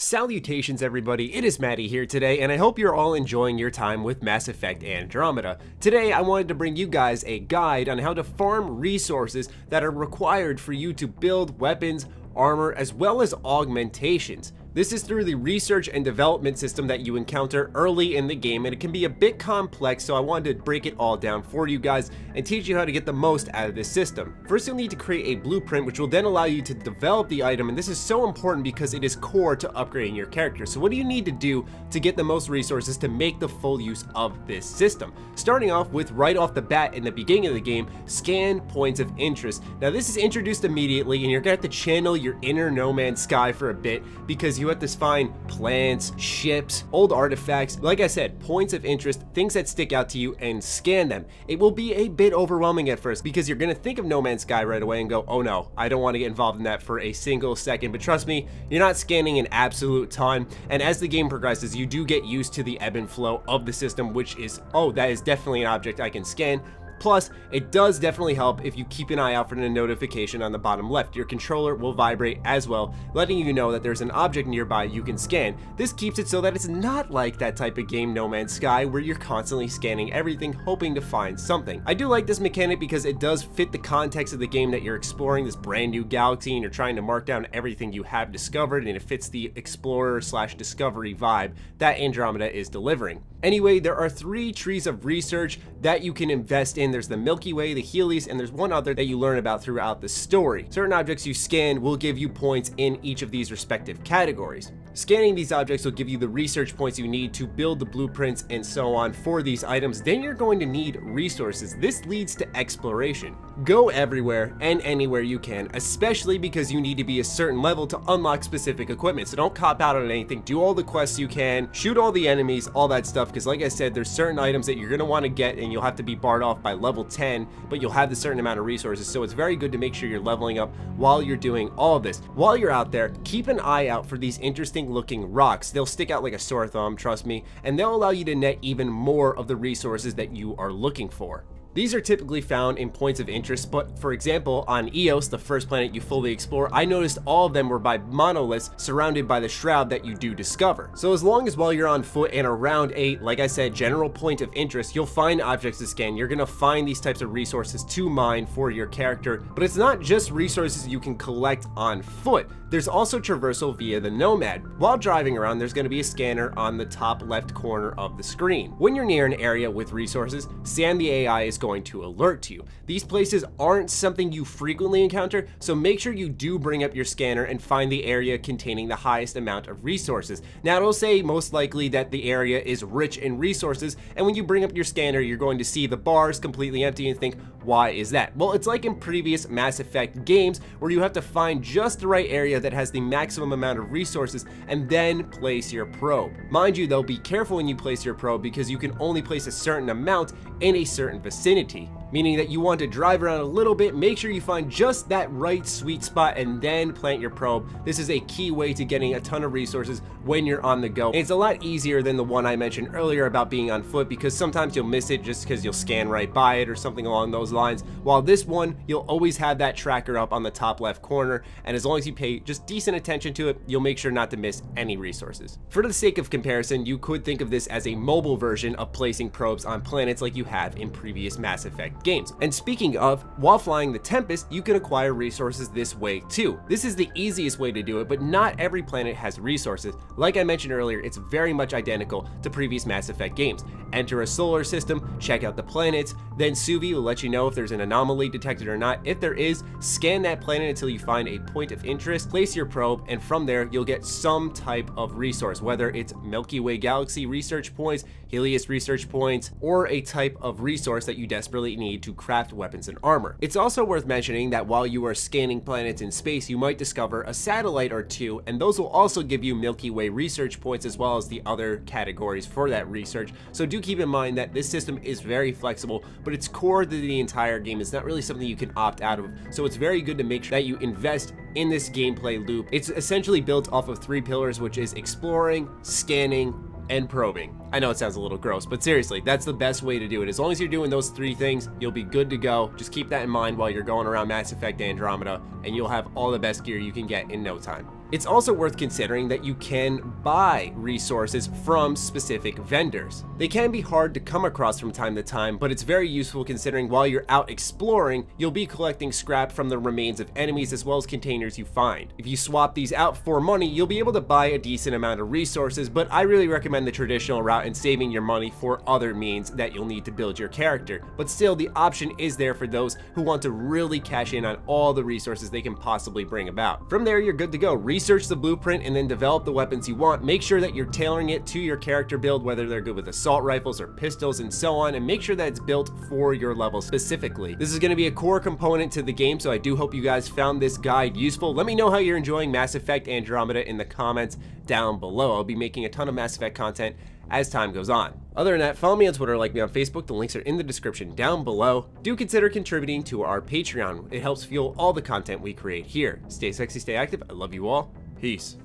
Salutations everybody, it is Matty here today, and I hope you're all enjoying your time with Mass Effect Andromeda. Today I wanted to bring you guys a guide on how to farm resources that are required for you to build weapons, armor, as well as augmentations. This is through the research and development system that you encounter early in the game, and it can be a bit complex, so I wanted to break it all down for you guys and teach you how to get the most out of this system. First, you'll need to create a blueprint, which will then allow you to develop the item, and this is so important because it is core to upgrading your character. So what do you need to do to get the most resources to make the full use of this system? Starting off with, right off the bat in the beginning of the game, scan points of interest. Now this is introduced immediately, and you're gonna have to channel your inner Nomad Sky for a bit because you have to find plants, ships, old artifacts, like I said, points of interest, things that stick out to you, and scan them. It will be a bit overwhelming at first because you're gonna think of No Man's Sky right away and go, oh no, I don't want to get involved in that for a single second. But trust me, you're not scanning an absolute ton, and as the game progresses, you do get used to the ebb and flow of the system, which is, oh, that is definitely an object I can scan. Plus, it does definitely help if you keep an eye out for the notification on the bottom left. Your controller will vibrate as well, letting you know that there's an object nearby you can scan. This keeps it so that it's not like that type of game No Man's Sky where you're constantly scanning everything hoping to find something. I do like this mechanic because it does fit the context of the game that you're exploring this brand new galaxy and you're trying to mark down everything you have discovered, and it fits the explorer / discovery vibe that Andromeda is delivering. Anyway, there are 3 trees of research that you can invest in. There's the Milky Way, the Helios, and there's one other that you learn about throughout the story. Certain objects you scan will give you points in each of these respective categories. Scanning these objects will give you the research points you need to build the blueprints and so on for these items. Then you're going to need resources. This leads to exploration. Go everywhere and anywhere you can, especially because you need to be a certain level to unlock specific equipment. So don't cop out on anything. Do all the quests you can, shoot all the enemies, all that stuff, because like I said, there's certain items that you're going to want to get and you'll have to be barred off by level 10, but you'll have a certain amount of resources. So it's very good to make sure you're leveling up while you're doing all of this. While you're out there, keep an eye out for these interesting looking rocks. They'll stick out like a sore thumb, trust me, and they'll allow you to net even more of the resources that you are looking for. These are typically found in points of interest, but for example, on Eos, the first planet you fully explore, I noticed all of them were by monoliths surrounded by the shroud that you do discover. So as long as while you're on foot and around a, like I said, general point of interest, you'll find objects to scan. You're gonna find these types of resources to mine for your character, but it's not just resources you can collect on foot. There's also traversal via the Nomad. While driving around, there's going to be a scanner on the top left corner of the screen. When you're near an area with resources, the AI is going to alert you. These places aren't something you frequently encounter, so make sure you do bring up your scanner and find the area containing the highest amount of resources. Now it'll say most likely that the area is rich in resources, and when you bring up your scanner, you're going to see the bars completely empty and think, why is that? Well, it's like in previous Mass Effect games where you have to find just the right area that has the maximum amount of resources and then place your probe. Mind you though, be careful when you place your probe because you can only place a certain amount in a certain vicinity. Meaning that you want to drive around a little bit, make sure you find just that right sweet spot and then plant your probe. This is a key way to getting a ton of resources when you're on the go. And it's a lot easier than the one I mentioned earlier about being on foot because sometimes you'll miss it just because you'll scan right by it or something along those lines. While this one, you'll always have that tracker up on the top left corner, and as long as you pay just decent attention to it, you'll make sure not to miss any resources. For the sake of comparison, you could think of this as a mobile version of placing probes on planets like you have in previous Mass Effect games. And speaking of, while flying the Tempest, you can acquire resources this way too. This is the easiest way to do it, but not every planet has resources. Like I mentioned earlier, it's very much identical to previous Mass Effect games. Enter a solar system, check out the planets, then Suvi will let you know if there's an anomaly detected or not. If there is, scan that planet until you find a point of interest, place your probe, and from there you'll get some type of resource, whether it's Milky Way galaxy research points, Helios research points, or a type of resource that you desperately need to craft weapons and armor. It's also worth mentioning that while you are scanning planets in space, you might discover a satellite or two, and those will also give you Milky Way research points as well as the other categories for that research. So do keep in mind that this system is very flexible, but it's core to the entire game. It's not really something you can opt out of, so it's very good to make sure that you invest in this gameplay loop. It's essentially built off of 3 pillars, which is exploring, scanning, and probing. I know it sounds a little gross, but seriously, that's the best way to do it. As long as you're doing those 3 things, you'll be good to go. Just keep that in mind while you're going around Mass Effect Andromeda, and you'll have all the best gear you can get in no time. It's also worth considering that you can buy resources from specific vendors. They can be hard to come across from time to time, but it's very useful considering while you're out exploring, you'll be collecting scrap from the remains of enemies as well as containers you find. If you swap these out for money, you'll be able to buy a decent amount of resources, but I really recommend the traditional route and saving your money for other means that you'll need to build your character. But still, the option is there for those who want to really cash in on all the resources they can possibly bring about. From there, you're good to go. Research the blueprint and then develop the weapons you want. Make sure that you're tailoring it to your character build, whether they're good with assault rifles or pistols and so on, and make sure that it's built for your level specifically. This is going to be a core component to the game, so I do hope you guys found this guide useful. Let me know how you're enjoying Mass Effect Andromeda in the comments down below. I'll be making a ton of Mass Effect content as time goes on. Other than that, follow me on Twitter, like me on Facebook. The links are in the description down below. Do consider contributing to our Patreon. It helps fuel all the content we create here. Stay sexy, stay active. I love you all. Peace.